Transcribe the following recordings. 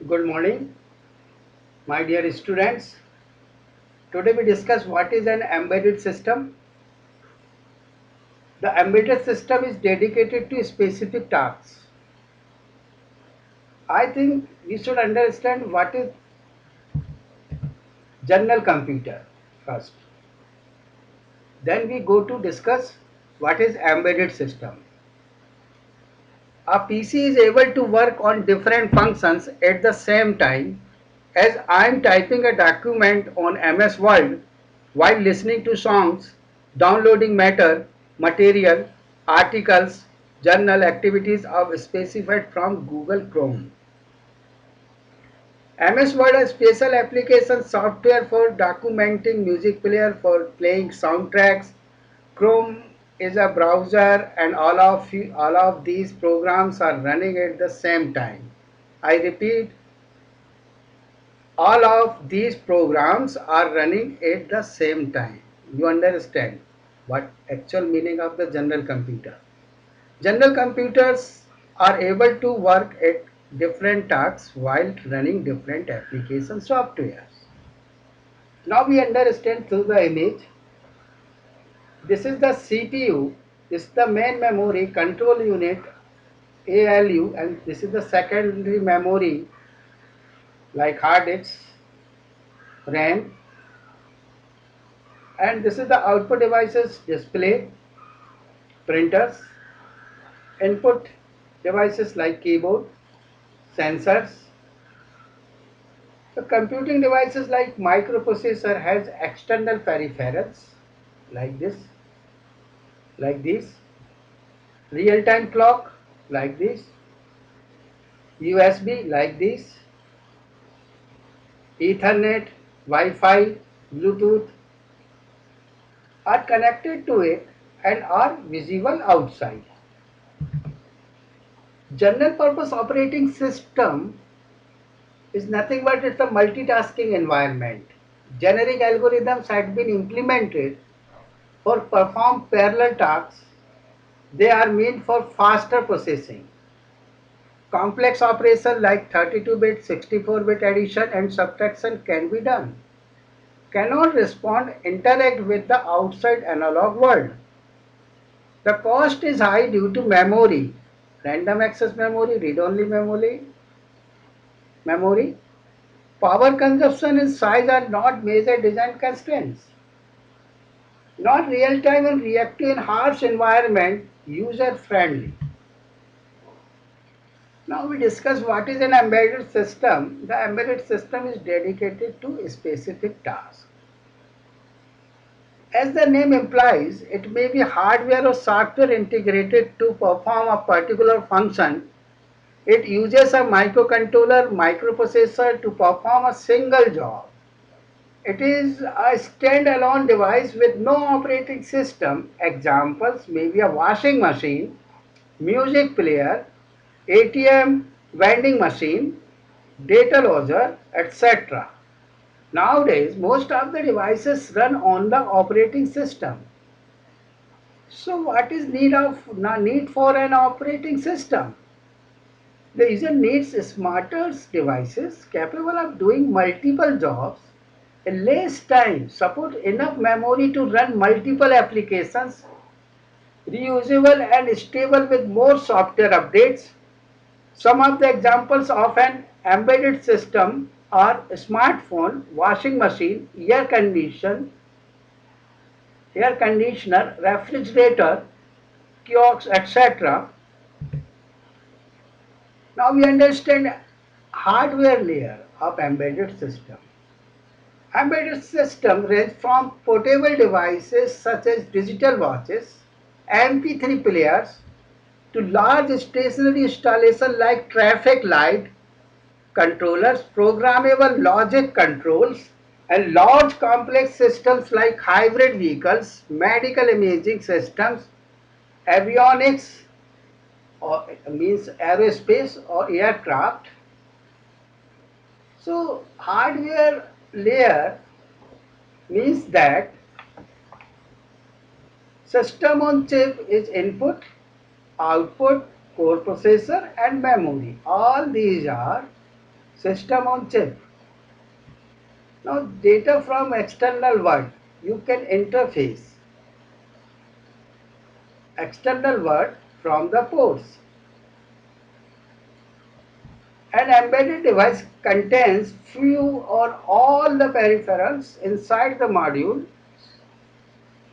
Good morning, my dear students. Today we discuss what is an embedded system. The embedded system is dedicated to specific tasks. I think we should understand what is general computer first. Then we go to discuss what is embedded system. A PC is able to work on different functions at the same time as I am typing a document on MS Word while listening to songs, downloading material, articles, journal activities are specified from Google Chrome. MS Word is special application software for documenting, music player for playing soundtracks. Chrome is a browser and all of these programs are running at the same time. I repeat, all of these programs are running at the same time. You understand what actual meaning of the general computer. General computers are able to work at different tasks while running different application softwares. Now we understand through the image. This is the CPU, this is the main memory control unit ALU, and this is the secondary memory like hard disk, RAM, and this is the output devices display, printers, input devices like keyboard, sensors. The computing devices like microprocessor has external peripherals like this, like this, real-time clock like this, USB like this, Ethernet, Wi-Fi, Bluetooth are connected to it and are visible outside. General purpose operating system is nothing but it's a multitasking environment. Generic algorithms had been implemented for perform parallel tasks. They are meant for faster processing. Complex operations like 32-bit, 64-bit addition and subtraction can be done. Cannot respond, interact with the outside analog world. The cost is high due to memory, random access memory, read-only memory. Power consumption and size are not major design constraints. Not real-time and reactive in harsh environment, user-friendly. Now we discuss what is an embedded system. The embedded system is dedicated to a specific task. As the name implies, it may be hardware or software integrated to perform a particular function. It uses a microcontroller, microprocessor to perform a single job. It is a standalone device with no operating system. Examples may be a washing machine, music player, ATM, vending machine, data loader, etc. Nowadays, most of the devices run on the operating system. So, what is need for an operating system? The user needs smarter devices capable of doing multiple jobs in less time, support enough memory to run multiple applications, reusable and stable with more software updates. Some of the examples of an embedded system are smartphone, washing machine, air conditioner, refrigerator, kiosks, etc. Now we understand hardware layer of embedded system. Embedded system range from portable devices such as digital watches, MP3 players to large stationary installation like traffic light controllers, programmable logic controls, and large complex systems like hybrid vehicles, medical imaging systems, avionics or means aerospace or aircraft. So hardware layer means that system on chip is input, output, core processor and memory. All these are System on chip. Now data from external world, you can interface external world from the ports. An embedded device contains few or all the peripherals inside the module,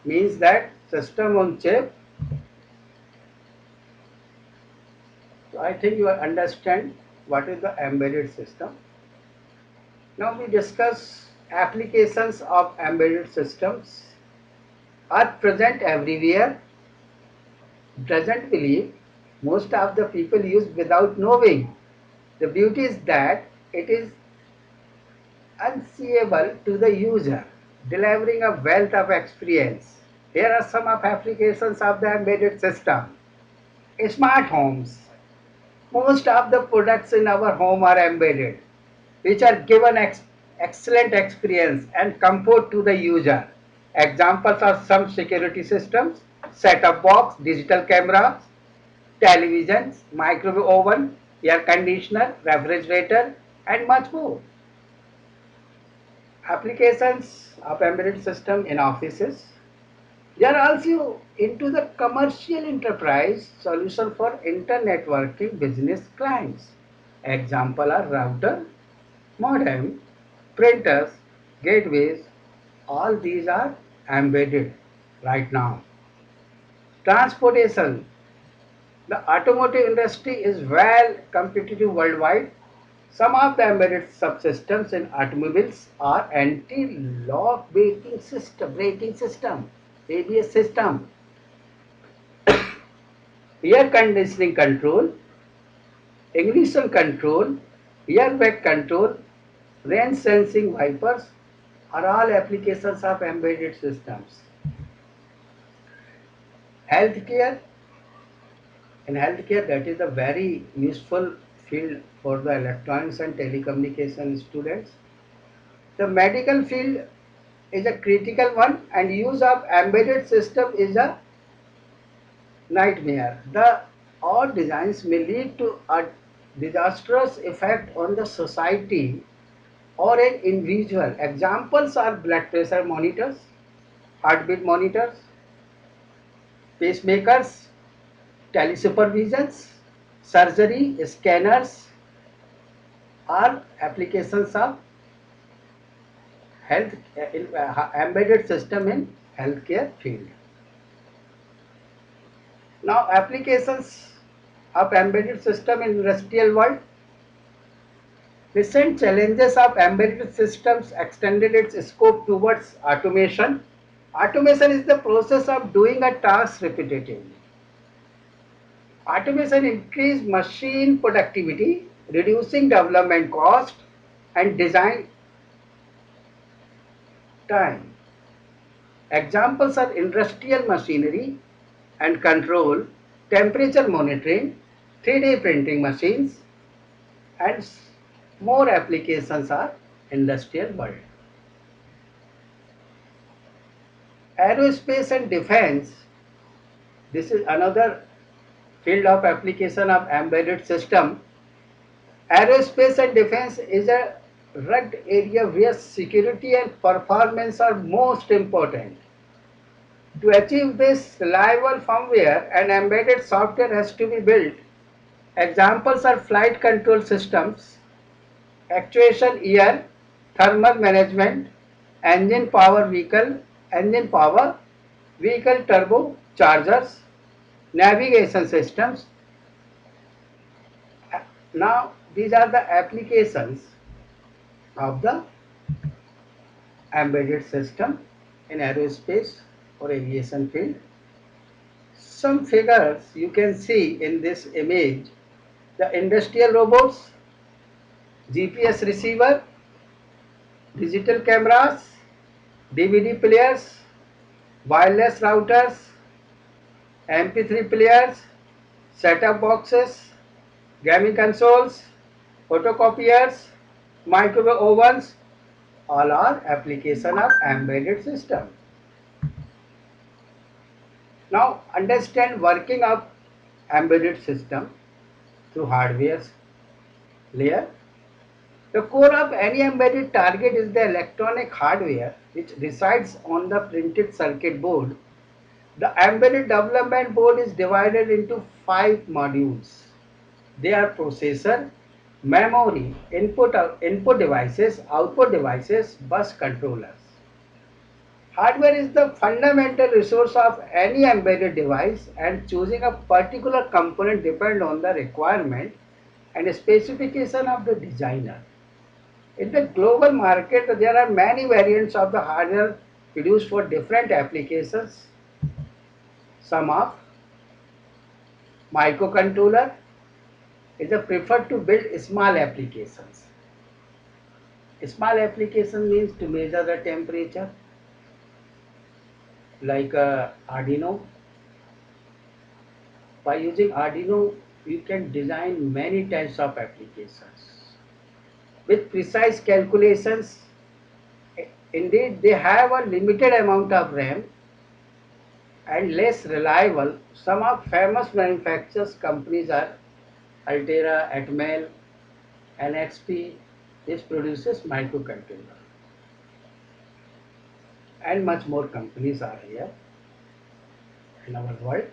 means that system on chip. So I think you understand what is the embedded system. Now we discuss applications of embedded systems are present everywhere. Doesn't believe most of the people use without knowing. The beauty is that it is unseeable to the user, delivering a wealth of experience. Here are some of applications of the embedded system. Smart homes. Most of the products in our home are embedded, which are given excellent experience and comfort to the user. Examples are some security systems, set-top box, digital cameras, televisions, microwave oven, air conditioner, refrigerator, and much more. Applications of embedded system in offices. They are also into the commercial enterprise solution for internetworking business clients. Example are router, modem, printers, gateways. All these are embedded right now. Transportation. The automotive industry is well competitive worldwide. Some of the embedded subsystems in automobiles are anti-lock braking system, ABS system, air conditioning control, ignition control, airbag control, rain sensing wipers are all applications of embedded systems. Healthcare. In healthcare, that is a very useful field for the electronics and telecommunication students. The medical field is a critical one, and use of embedded system is a nightmare. The odd designs may lead to a disastrous effect on the society or an individual. Examples are blood pressure monitors, heartbeat monitors, pacemakers, telesupervisions, surgery, scanners are applications of health embedded system in healthcare field. Now applications of embedded system in industrial world. Recent challenges of embedded systems extended its scope towards automation. Automation is the process of doing a task repetitively. Automation increases machine productivity, reducing development cost and design time. Examples are industrial machinery and control, temperature monitoring, 3D printing machines, and more applications are industrial world. Aerospace and defense, this is another field of application of embedded system. Aerospace and defense is a rugged area where security and performance are most important. To achieve this, reliable firmware and embedded software has to be built. Examples are flight control systems, actuation air, thermal management, engine power, vehicle turbo chargers, navigation systems. Now these are the applications of the embedded system in aerospace or aviation field. Some figures you can see in this image. The industrial robots, GPS receiver, digital cameras, DVD players, wireless routers, MP3 players, set-top boxes, gaming consoles, photocopiers, microwave ovens, all are application of embedded system. Now understand working of embedded system through hardware layer. The core of any embedded target is the electronic hardware which resides on the printed circuit board. The embedded development board is divided into five modules. They are processor, memory, input devices, output devices, bus controllers. Hardware is the fundamental resource of any embedded device, and choosing a particular component depends on the requirement and specification of the designer. In the global market, there are many variants of the hardware produced for different applications. Some of microcontroller is a preferred to build small applications. Small application means to measure the temperature, like Arduino. By using Arduino, you can design many types of applications with precise calculations. Indeed, they have a limited amount of RAM and less reliable. Some of famous manufacturers companies are Altera, Atmel, NXP. This produces microcontroller, and much more companies are here in our world.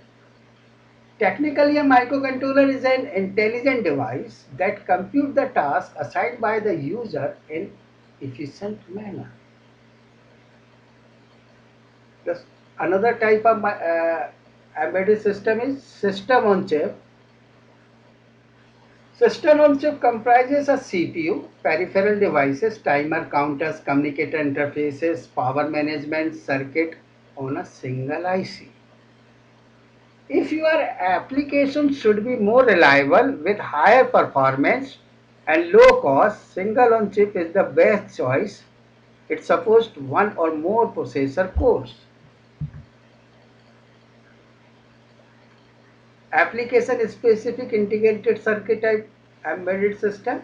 Technically, a microcontroller is an intelligent device that computes the task assigned by the user in efficient manner. Thus, another type of embedded system is system on chip. System on chip comprises a CPU, peripheral devices, timer counters, communicator interfaces, power management circuit on a single IC. If your application should be more reliable with higher performance and low cost, single on chip is the best choice. It supports one or more processor cores. Application specific integrated circuit type embedded system.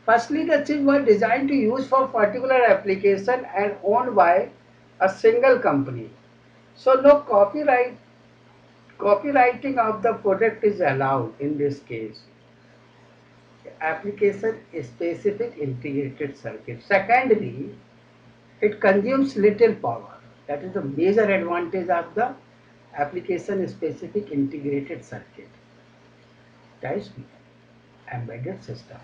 Firstly, the chip was designed to use for particular application and owned by a single company. So no copywriting of the product is allowed in this case. Application specific integrated circuit. Secondly, it consumes little power. That is the major advantage of the application specific integrated circuit. That is embedded system.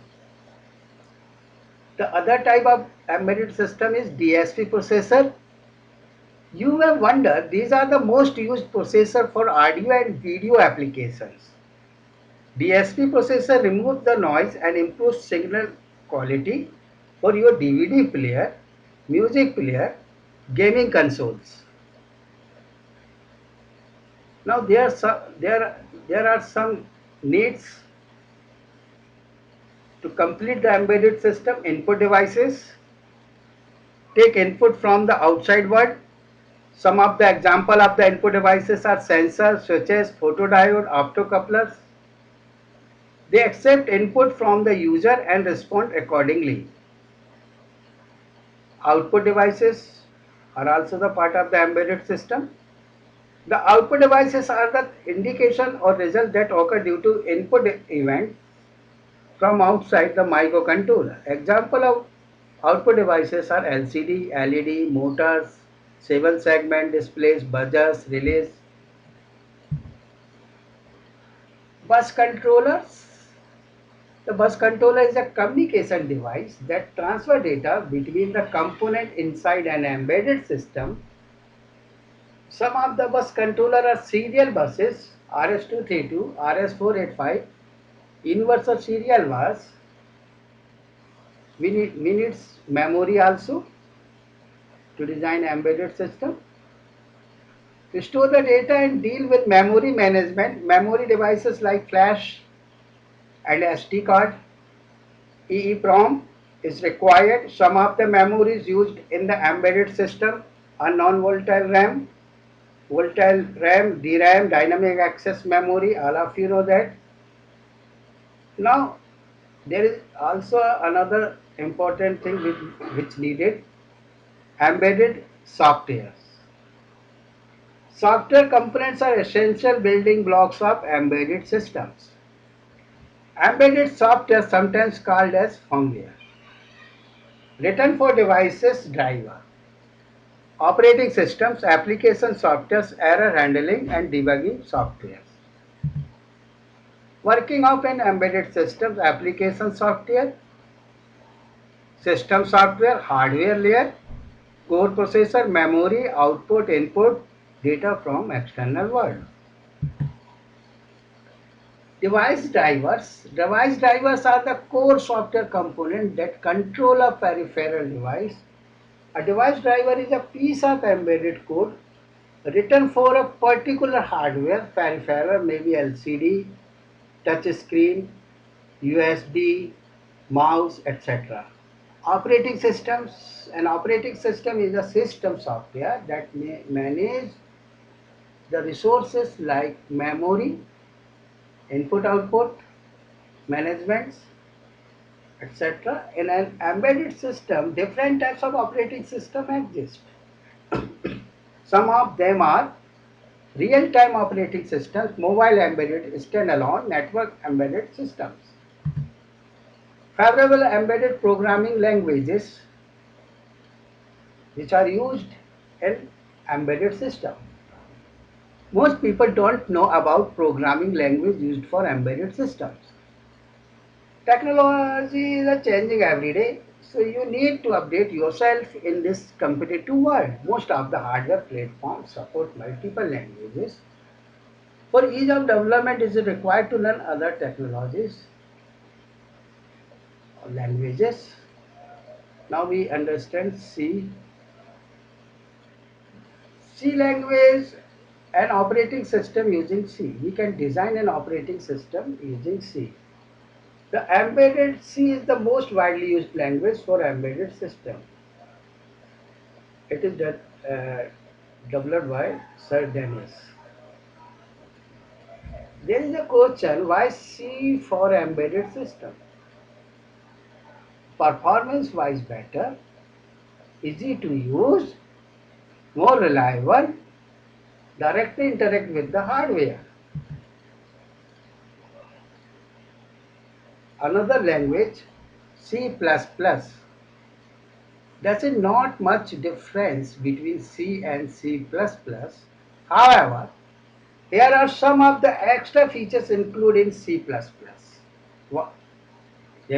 The other type of embedded system is DSP processor. You may wonder, these are the most used processor for audio and video applications. DSP processor removes the noise and improves signal quality for your DVD player, music player, gaming consoles. Now there are some needs to complete the embedded system. Input devices take input from the outside world. Some of the example of the input devices are sensors, switches, photodiode, optocouplers. They accept input from the user and respond accordingly. Output devices are also the part of the embedded system. The output devices are the indication or result that occur due to input event from outside the microcontroller. Example of output devices are LCD, LED, motors, 7-segment displays, buzzers, relays. Bus controllers. The bus controller is a communication device that transfer data between the component inside an embedded system. Some of the bus controller are serial buses, RS232, RS485, universal serial bus. We need memory also to design embedded system. To store the data and deal with memory management, memory devices like flash and SD card, EEPROM is required. Some of the memories used in the embedded system are non-volatile RAM, volatile RAM, DRAM, dynamic access memory, all of you know that. Now, there is also another important thing which needed, embedded software. Software components are essential building blocks of embedded systems. Embedded software, sometimes called as firmware, written for devices driver, operating systems, application software, error handling and debugging software. Working of an embedded systems, application software, system software, hardware layer, core processor, memory, output, input, data from external world. Device drivers. Device drivers are the core software component that control a peripheral device. A device driver is a piece of embedded code written for a particular hardware peripheral, maybe LCD, touch screen, USB, mouse, etc. Operating systems. An operating system is a system software that may manage the resources like memory, input output, managements, etc. In an embedded system, different types of operating system exist. Some of them are real-time operating systems, mobile embedded, standalone, network embedded systems. Favorable embedded programming languages which are used in embedded system. Most people don't know about programming language used for embedded systems. Technology is changing every day, so you need to update yourself in this competitive world. Most of the hardware platforms support multiple languages. For ease of development, it is required to learn other technologies or languages. Now we understand C. C language and operating system using C. We can design an operating system using C. The embedded C is the most widely used language for embedded system. It is developed by Sir Dennis. There is a question, why C for embedded system? Performance wise better, easy to use, more reliable, directly interact with the hardware. Another language, C++. There is not much difference between C and C++. However, here are some of the extra features included in C++. There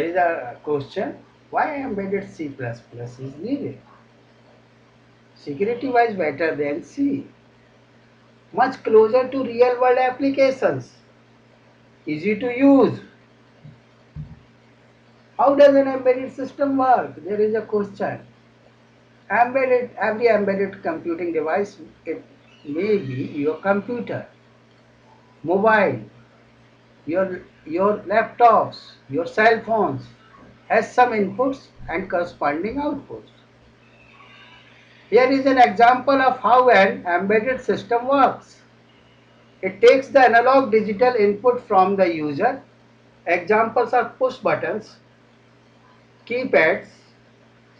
is a question, why embedded C++ is needed? Security wise better than C. Much closer to real world applications. Easy to use. How does an embedded system work? There is a question. Every embedded computing device, it may be your computer, mobile, your laptops, your cell phones, has some inputs and corresponding outputs. Here is an example of how an embedded system works. It takes the analog digital input from the user. Examples are push buttons, keypads,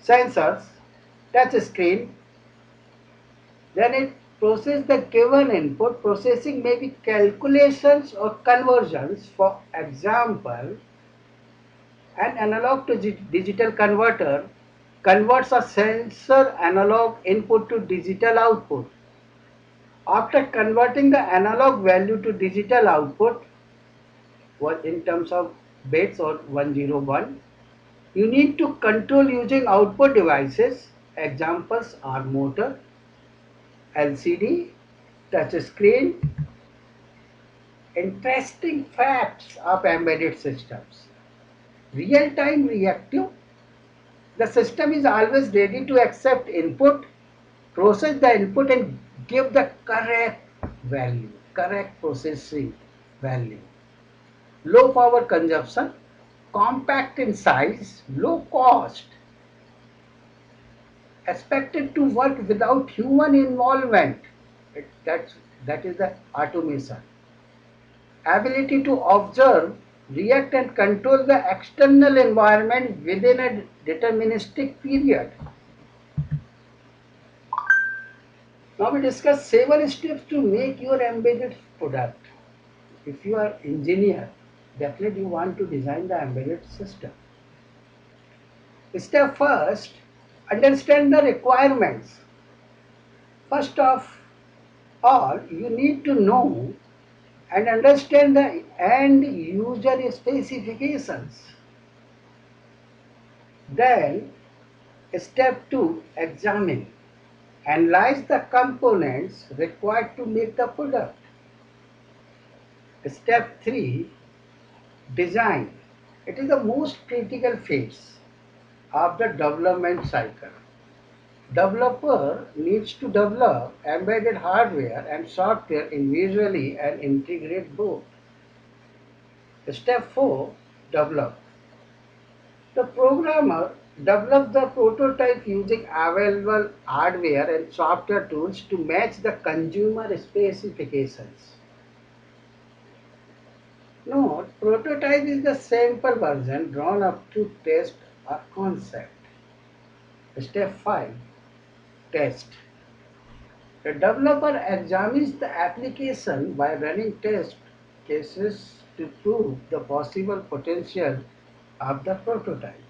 sensors, touch screen. Then it processes the given input. Processing may be calculations or conversions. For example, an analog to digital converter converts a sensor analog input to digital output. After converting the analog value to digital output, in terms of bits or 101, you need to control using output devices. Examples are motor, LCD, touch screen. Interesting facts of embedded systems. Real-time reactive. The system is always ready to accept input, process the input and give the correct value, correct processing value. Low power consumption, compact in size, low cost, expected to work without human involvement. That is the automation. Ability to observe, react and control the external environment within a deterministic period. Now we discuss several steps to make your embedded product. If you are engineer, definitely you want to design the embedded system. Step first, understand the requirements. First of all, you need to know and understand the end user specifications. Then, step 2, examine. Analyze the components required to make the product. Step 3, design. It is the most critical phase of the development cycle. Developer needs to develop embedded hardware and software individually and integrate both. Step 4, develop. The programmer develops the prototype using available hardware and software tools to match the consumer specifications. Note, prototype is the sample version drawn up to test a concept. Step 5, test. The developer examines the application by running test cases to prove the possible potential of the prototype.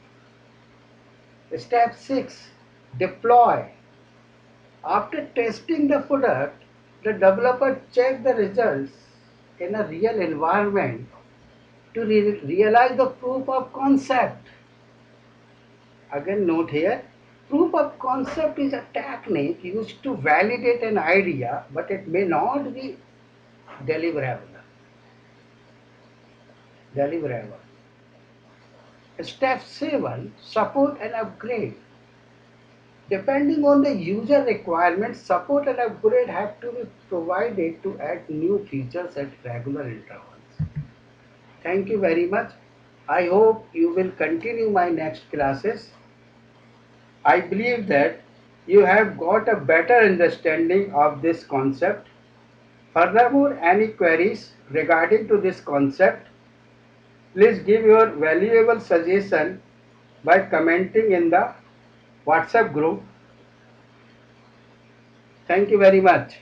Step 6, deploy. After testing the product, the developer checks the results in a real environment to realize the proof of concept. Again, note here, proof of concept is a technique used to validate an idea, but it may not be deliverable. Deliverable. Step 7, support and upgrade. Depending on the user requirements, support and upgrade have to be provided to add new features at regular intervals. Thank you very much. I hope you will continue my next classes. I believe that you have got a better understanding of this concept. Furthermore, any queries regarding to this concept, please give your valuable suggestion by commenting in the WhatsApp group. Thank you very much.